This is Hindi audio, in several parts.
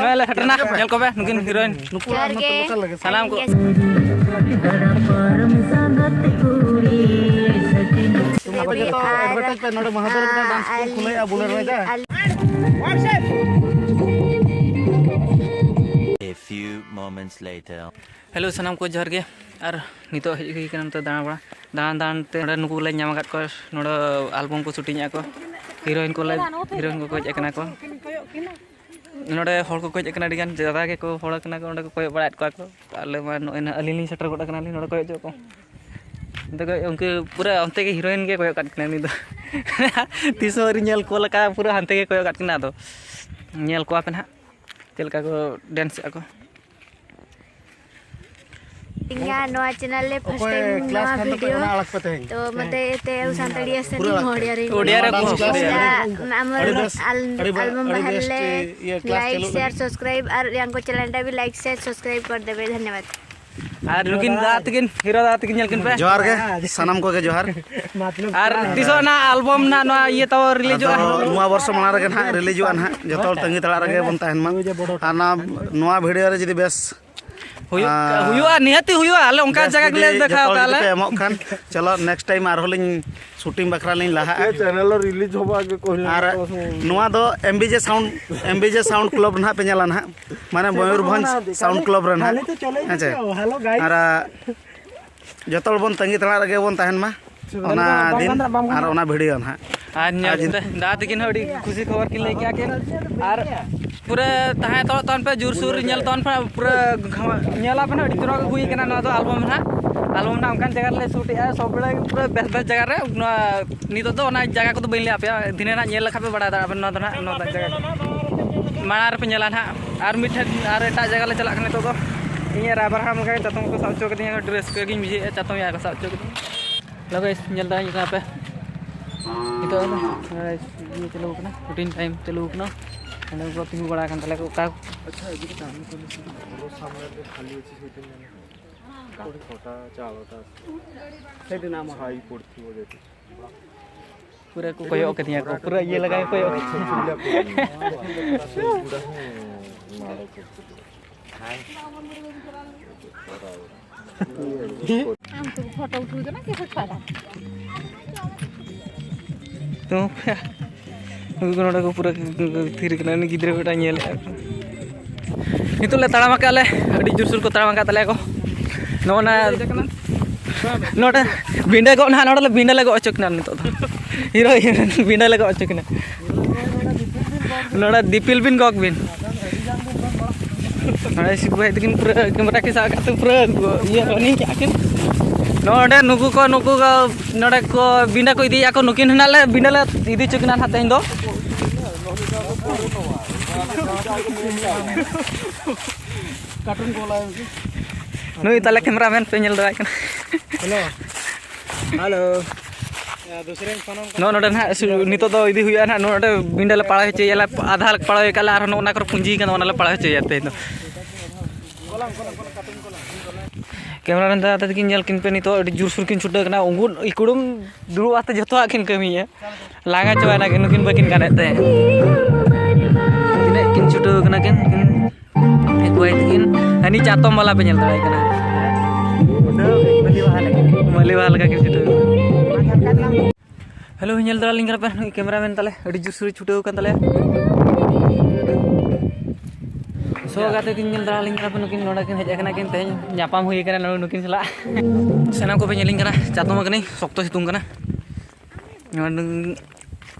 Noel Hatrana, nyel ko ba? Nungkin heroin. Salam ko. A few moments later. Hello sanam ko johar ge ar nito hej hui kana to dana dan te noda nuku le nyam akat ko noda album ko shooting ako heroin ko hej akana ko noda hor ko hej akana digan jada ge ko hor akana ko noda ko koy barat ko ale ma noena alili setter ko akana li noda ko jo ko तो उनके पूरा अंते के हीरोइन के कोयो काटना नि दो तीसो रि नेल को लका पूरा अंते के कोयो काटना दो नेल को आपन हा चलका को dance ako Inga noa channel le first time noa video to mate te santali asani modiare album bahale like share subscribe ar yang ko channel ta bhi like share subscribe कर देबे धन्यवाद आर नुकिन दात किन हीरो दात किन नेलकिन पे जोहार के सनम को के जोहार आर तिसो ना एल्बम ना नो ये तो रिलीज नुआ वर्ष मना रे ना रिलीज ना जतो तंगी तळा रे बन ताहन मा आना नुआ वीडियो रे जदी बेस हुयुआ निहति हुयुआ आले उनका जगह ले देखाओ ताले एमो खान चलो नेक्स्ट टाइम आर होलिन शूटिंग बखरा लिन लाहा चैनल रिलीज होबा के कोई आर नुआ दो एमबीजे साउंड क्लब ना पे नेला ना माने मयूरभंज साउंड क्लब रे ना अच्छा आर जतो बन तंगी तळा रे बन ताहन मा ओना दिन आर ओना वीडियो ना आज दात किन अडी खुशी खबर किन ले क्या के आर पूरा ताहे तो तन पे जोर सुर नेल तन पे पूरा नेला पे अडी तोरा हुई केना न तो एल्बम ना उनकान जगह ले शूट है सब बेला पूरा बेस्ट जगह रे नितो तो ओना जगह को तो बइन ले आपया दिने ना नेल लखा पे बड़ा दा न तो ना जगह मानार पे नेला ना आर मिठा आर एटा जगह ले चला कने तो इया राबर हम का चतम को साउचो के दिया ड्रेस के गिन बिजे चतम या को साउचो के लगे नेल दा यहां पे itu ये चलो कना रूटीन टाइम चलो कना एने को तिंगु बड़ा kan तले को का अच्छा ये तो हम को सामने पे खाली अछि शूटिंग में थोड़ी छोटा चावता सेट नाम हाई पड़ती हो जाती पूरा को कोयो के दिया को पूरा ये लगा कोयो हमको फोटो उठो ना के फोटो तो नोडा को पूरा थिर कना नि गिद्रे कोटा नेल नितो ले ताड़ाम का ले अडी जुरसुर को ताड़ाम का तले को नोना नोडा बिंडा को ना नोडा बिंडा ले को अचकना नितो हीरो बिंडा ले को अचकना नोडा दीपिल बिन गॉक बिन नोडा सिबु है दिकिन पूरा कैमरा के साथ तो पूरा ये रनिंग क्या के नोडे नुकु को नोडे को बिंडा को इदी को नुकिन हना ले बिंडा ले इदी चकना हाते दो कार्टून को लाए नुई तले कैमरामैन पे नेल दराय हेलो दूसरे नो नोडे ना नितो दो इदी हुया ना नोडे बिंडा ले पाड़ा चेयला आधा पाड़ा कला आर ओना कर पुंजी कन ओना ले पाड़ा चेयते दो कैमरामैन दादा तकिन नेल किन पे नितो अडी जोर सुर किन छुटा कना उंगुन इकुडुम दुरु आते जतो आकिन कमिया लागा चवाना किन किन बकिन कानेते तिने किन छुटा कना किन एक वाई तकिन अनि चातम वाला पे नेल दराय कना मली वाला का किन छुटा हेलो नेल दरा लिंग पे कैमरामैन तले अडी जोर सुर छुटा कन तले सो गाते किन नेल दरा लिंग पे नुकिन नोडा किन हेज कना किन ते न्यापाम हुई कना नुकिन सला सेना को पे नेलिंग कना चातम कनी सख्त सितुंग कना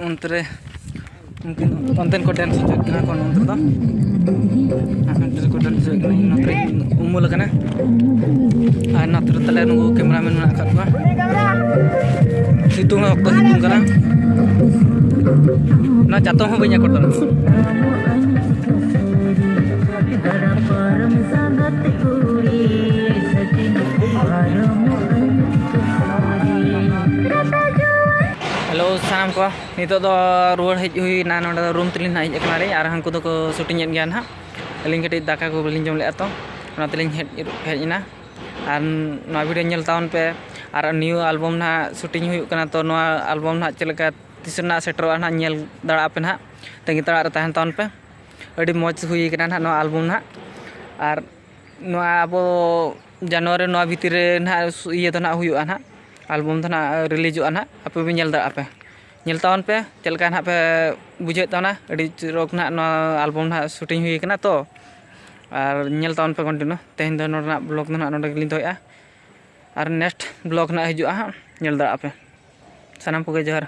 अंतरे mungkin konten ko dance kena kon untuk to antar ko dance kena natre umul kana an natre tale nunggu cameraman na kat ba situng waktu situng kana na jatuh ho banyak kotor hello साम को नितो दो रुआर हेज हुई ना नोडा रूम तलिन हेज एकना रे आर हांकु दो को शूटिंग एन गया ना अलिंग कटी दाका को बलिन जम ले तो ना तलिन हेजना आर ना वीडियो नेल ताउन पे आर न्यू एल्बम ना शूटिंग हुई कना तो ना एल्बम ना चलका तिसना सेटर ना नेल दड़ा पे ना तंगी तड़ा रे तहन ताउन पे ᱟᱹᱰᱤ ᱢᱚᱡᱽ ᱦᱩᱭ ᱠᱟᱱᱟ ᱱᱟᱦᱟᱜ ᱱᱚᱣᱟ ᱮᱞᱵᱟᱢ ᱱᱟᱦᱟᱜ ᱟᱨ ᱱᱚᱣᱟ ᱟᱵᱚ ᱡᱟᱱᱩᱣᱟᱨᱤ ᱱᱚᱣᱟ ᱵᱷᱤᱛᱤᱨ ᱨᱮ ᱱᱟᱦᱟᱜ ᱤᱭᱟᱹ ᱫᱚ ᱱᱟᱦᱟᱜ ᱦᱩᱭᱩᱜᱼᱟ ᱱᱟᱦᱟᱜ ᱮᱞᱵᱟᱢ ᱫᱚ ᱱᱟᱦᱟᱜ ᱨᱤᱞᱤᱡᱚᱜᱼᱟ ᱱᱟᱦᱟᱜ ᱟᱯᱮ ᱯᱮ ᱧᱮᱞ ᱫᱟᱲᱮᱭᱟᱜᱼᱟ ᱯᱮ ᱧᱮᱞ ᱛᱟᱵᱚᱱ ᱯᱮ ᱪᱮᱫ ᱞᱮᱠᱟ ᱱᱟᱦᱟᱜ ᱯᱮ ᱵᱩᱡᱷᱟᱹᱣᱮᱫ ᱛᱟᱵᱚᱱᱟ ᱟᱹᱰᱤ ᱪᱚᱨᱚᱠ ᱱᱟᱦᱟᱜ ᱱᱚᱣᱟ ᱮᱞᱵᱟᱢ ᱱᱟᱦᱟᱜ ᱥᱩᱴᱤᱝ ᱦᱩᱭ ᱠᱟᱱᱟ ᱛᱚ ᱟᱨ ᱧᱮᱞ ᱛᱟᱵᱚᱱ ᱯᱮ ᱠᱚᱱᱴᱤᱱᱤᱭᱩ ᱛᱮᱦᱮᱧ ᱫᱚ ᱱᱚᱰᱮᱱᱟᱜ ᱵᱞᱚᱜ ᱫᱚ ᱱᱟᱦᱟᱜ ᱱᱚᱰᱮ ᱜᱮᱞᱤᱧ ᱫᱚᱦᱚᱭᱮᱜᱼᱟ ᱟᱨ ᱱᱮᱠᱥᱴ ᱵᱞᱚᱜ ᱱᱟᱦᱟᱜ ᱦᱤᱡᱩᱜᱼᱟ ᱦᱟᱸᱜ ᱧᱮᱞ ᱫᱟᱲᱮᱭᱟᱜᱼᱟ ᱯᱮ ᱥᱟᱱᱟᱢ ᱠᱚᱜᱮ ᱡᱚᱦᱟᱨ